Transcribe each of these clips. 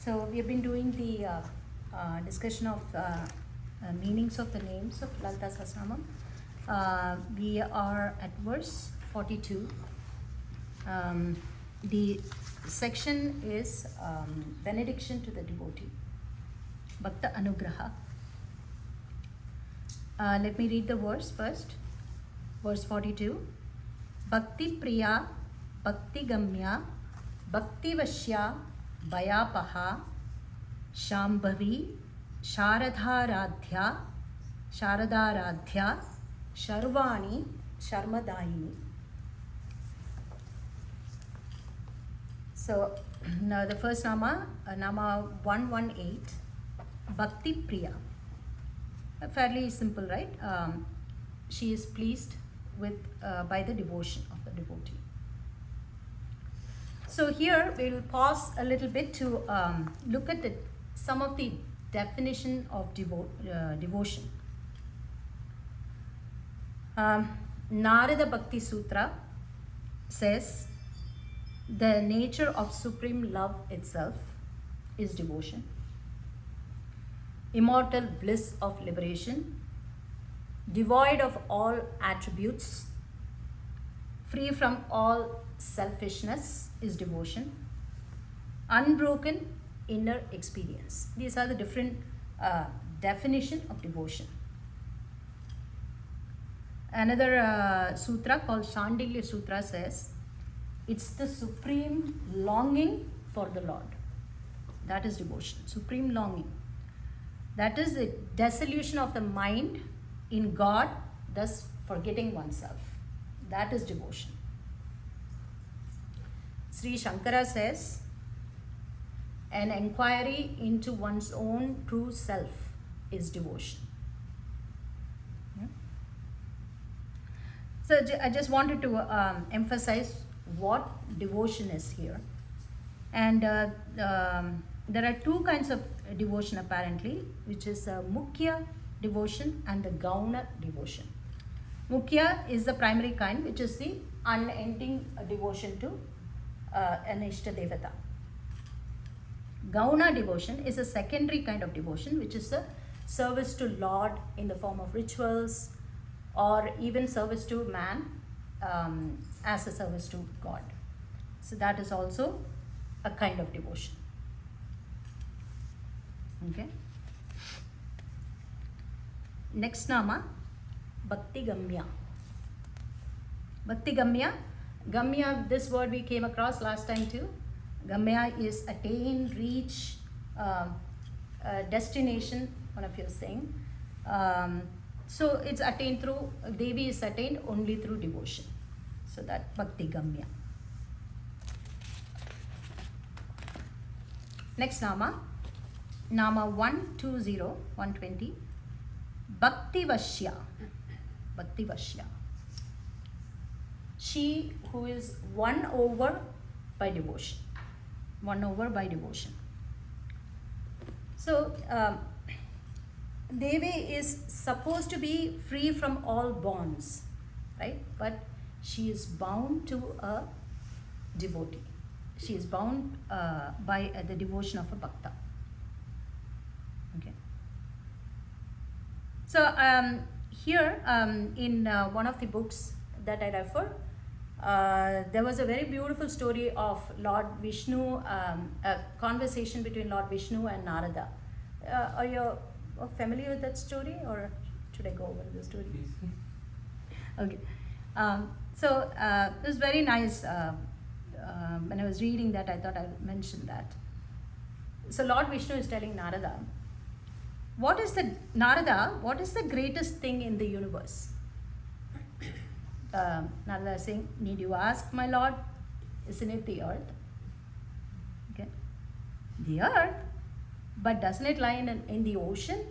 So we have been doing the discussion of meanings of the names of Lalita Sahasranamam. We are at verse 42. The section is benediction to the devotee, Bhakta Anugraha. Let me read the verse first. Verse 42. Bhakti Priya, Bhakti Gamya, Bhakti Vashya, Bhayapaha, Shambhavi, Sharadharadhya, Sharvani, Sharmadayini. So now the first nama 118, Bhakti Priya. Fairly simple, right? She is pleased with by the devotion of the devotee. So here we will pause a little bit to look at some of the definition of devotion. Narada Bhakti Sutra says the nature of supreme love itself is devotion, immortal bliss of liberation, devoid of all attributes, free from all selfishness is devotion, unbroken inner experience. These are the different definition of devotion. Another sutra called Shandilya Sutra says it's the supreme longing for the Lord. That is devotion, supreme longing. That is the dissolution of the mind in God, thus forgetting oneself. That is devotion. Sri Shankara says, an inquiry into one's own true self is devotion. Yeah. So I just wanted to emphasize what devotion is here. And there are two kinds of devotion apparently, which is Mukhya devotion and the Gauna devotion. Mukhya is the primary kind, which is the unending devotion to an Ishta Devata. Gauna devotion is a secondary kind of devotion, which is a service to Lord in the form of rituals or even service to man as a service to God. So that is also a kind of devotion. Okay. Next nama, Bhakti Gamya. Bhakti Gamya. Gamya, this word we came across last time too. Gamya is attain, reach, destination, one of you is saying. So it's attained through, Devi is attained only through devotion. So that Bhakti Gamya. Next nama 120, Bhakti Vashya. Bhakti Vashya. She who is won over by devotion. Won over by devotion. So, Devi is supposed to be free from all bonds, right? But she is bound to a devotee. She is bound by the devotion of a bhakta. Okay. So here in one of the books that I refer, there was a very beautiful story of Lord Vishnu, a conversation between Lord Vishnu and Narada. Are you familiar with that story, or should I go over the story? Okay. So it was very nice. When I was reading that, I thought I would mention that. So Lord Vishnu is telling Narada, what is the greatest thing in the universe? Narada is saying, need you ask, my Lord? Isn't it the earth? Okay. The earth? But doesn't it lie in the ocean?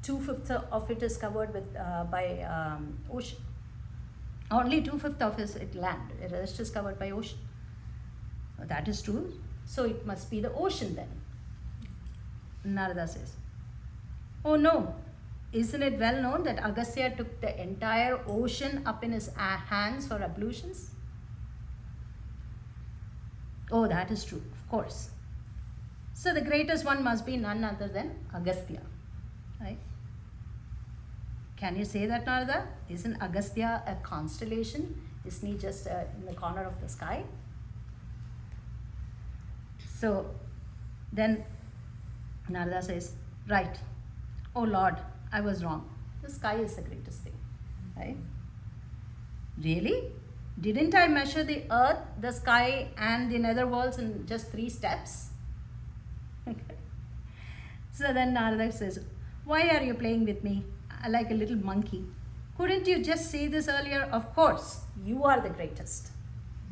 2/5 of it is covered with by ocean. Only 2/5 of it land. The rest is covered by ocean. That is true. So it must be the ocean then. Narada says, oh no. Isn't it well known that Agastya took the entire ocean up in his hands for ablutions? Oh, that is true, of course. So the greatest one must be none other than Agastya, right? Can you say that, Narada? Isn't Agastya a constellation? Isn't he just in the corner of the sky? So then Narada says, right, oh Lord, I was wrong. The sky is the greatest thing, right? Really? Didn't I measure the earth, the sky, and the nether worlds in just 3 steps? So then Narada says, why are you playing with me like a little monkey? Couldn't you just say this earlier? Of course, you are the greatest,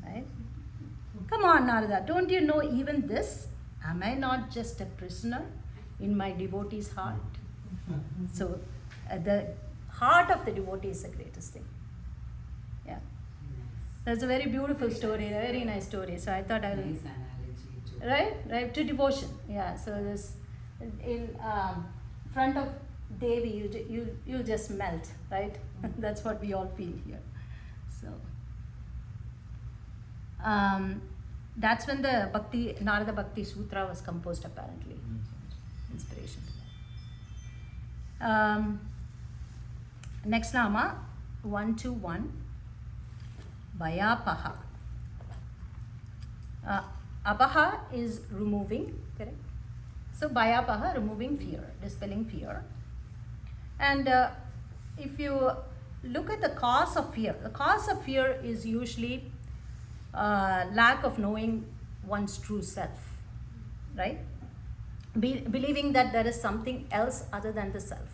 right? Come on, Narada, don't you know even this? Am I not just a prisoner in my devotee's heart? So the heart of the devotee is the greatest thing. Yeah. That's a very beautiful story, a very nice story. So I thought I will... Nice analogy too. Right, to devotion. Yeah, so this in front of Devi, you'll just melt, right? That's what we all feel here. So that's when the Narada Bhakti Sutra was composed, apparently. Inspiration. Next nama, 121, Bhayapaha. Apaha is removing, correct? So Bhayapaha, removing fear, dispelling fear. And if you look at the cause of fear, the cause of fear is usually lack of knowing one's true self, right? Believing that there is something else other than the self.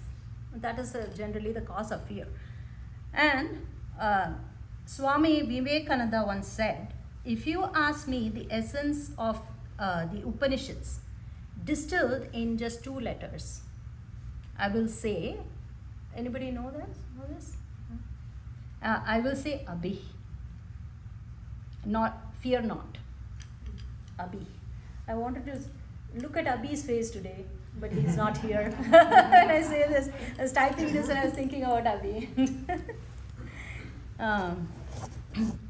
That is generally the cause of fear. And Swami Vivekananda once said, if you ask me the essence of the Upanishads distilled in just 2 letters, I will say, anybody know this? I will say Abhi. Not, fear not. Abhi. I wanted to look at Abhi's face today, but he's not here. When I say this, I was typing this and I was thinking about Abhi.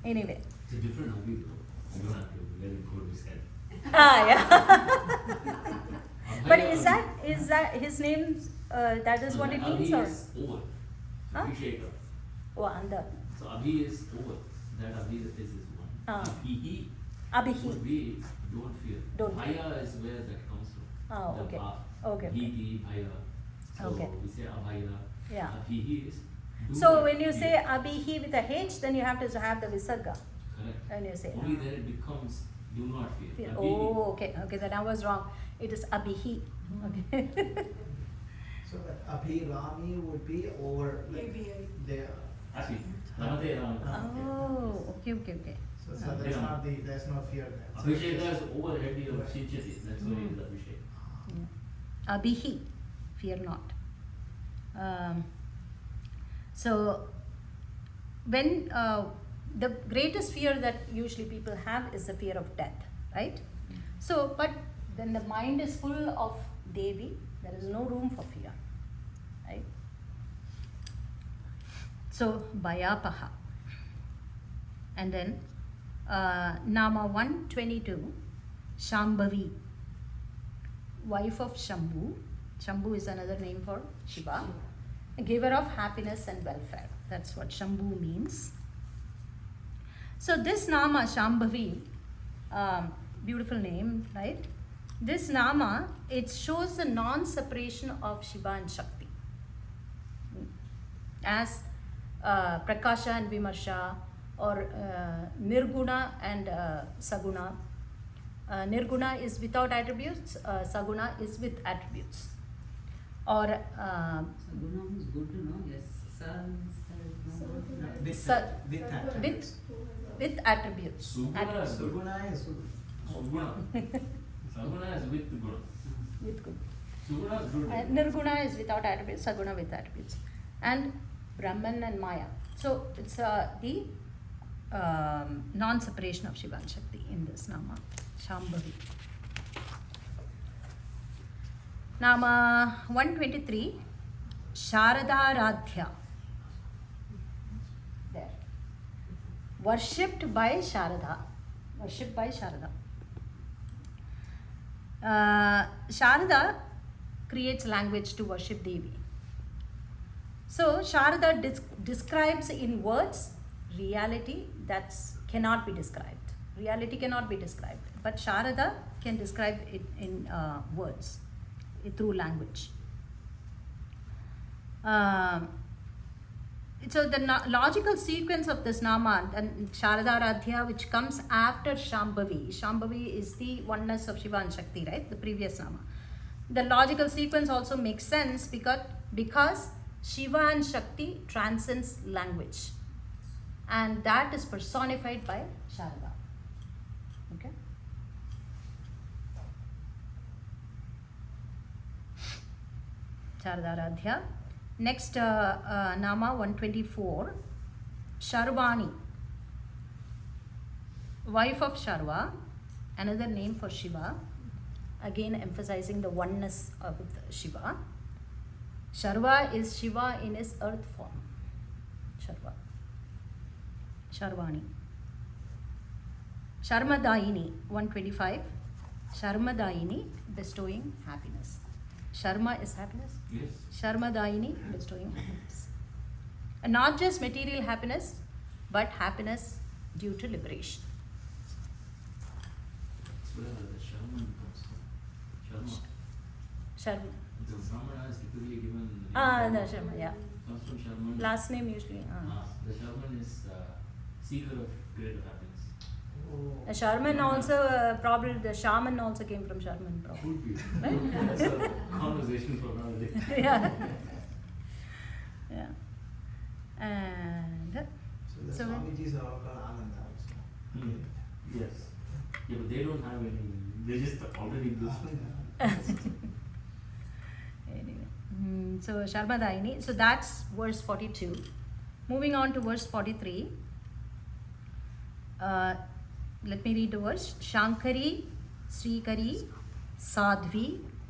Anyway. It's a different Abhi though. You don't have to let it go to his head. Yeah. But is that his name? That is what it means, Abhi or? is over. Huh? Abhisheka. Oh, under. So Abhi is over. That Abhi is his one. Abhi Abhihi. would be don't fear. Don't fear. Bhaya is where that comes from. Oh, The okay. ba. Okay. Bhiti, Bhaya. So Okay. we say Abhaya. Yeah. Abhihi is do So not when you fear. say Abhihi with a H, then you have to have the Visarga. Correct. When you say Only then it becomes do not fear. fear. Abhihi. Oh, okay. Okay, then I was wrong. It is Abhihi. Okay. So Abhirami would be over like there. Happy. Ramade Ram. Oh, okay. So that's not there's no fear there. So Abhisheka is overhead of Shinchati. That's why it is Abhishek. Yeah. Abhihi, fear not. So when the greatest fear that usually people have is the fear of death, right? So, but when the mind is full of Devi, there is no room for fear, right? So, Bhayapaha. And then Nama 122, Shambhavi, wife of Shambhu. Shambhu is another name for Shiva, a giver of happiness and welfare. That's what Shambhu means. So this Nama, Shambhavi, beautiful name, right? This Nama, it shows the non-separation of Shiva and Shakti. As Prakasha and Vimarsha, or Nirguna and Saguna. Nirguna is without attributes, Saguna is with attributes. Or Saguna is good to know. Yes. with attributes. Suguna is good. Suguna is Suguna. Saguna is with guna. With good. Suguna is good. Nirguna is without attributes, Saguna with attributes. And Brahman and Maya. So it's the non-separation of Shiva and Shakti in this Nama, Shambhavi. Nama 123, Sharadalaya. There. Worshipped by Sharada. Worshipped by Sharada. Sharada creates language to worship Devi. So Sharada describes in words reality that cannot be described. Reality cannot be described, but Sharada can describe it in words, through language. So the logical sequence of this nama, and Sharada Radhya, which comes after Shambhavi. Shambhavi is the oneness of Shiva and Shakti, right? The previous nama. The logical sequence also makes sense because Shiva and Shakti transcends language, and that is personified by Sharada. Okay. Sharada Radhya. Next nama 124, Sharvani, wife of Sharva, another name for Shiva, again emphasizing the oneness of Shiva. Sharva is Shiva in his earth form. Sharva. Sharvani. Sharmadayini 125, Sharmadayini, bestowing happiness. Sharma is happiness. Yes. Sharmadayini, bestowing happiness. And not just material happiness, but happiness due to liberation. That's where the Sharman comes from. Sharma. Sharma. The Brahmana is typically given. The Sharma, yeah. Comes from Sharman. Last name usually. The Sharman is seeker of greater happiness. The Sharman also, probably the shaman also came from Sharman, probably. Could be. Right? That's a conversation for another day. Yeah. Yeah. And So the So- Swamijis are all called Ananda also. Hmm. Yes. Yeah, but they don't have any. They just already exist. anyway, so Sharmadayini. So that's verse 42. Moving on to verse 43. Let me read the verse. Shankari, Srikari, Sadhvi,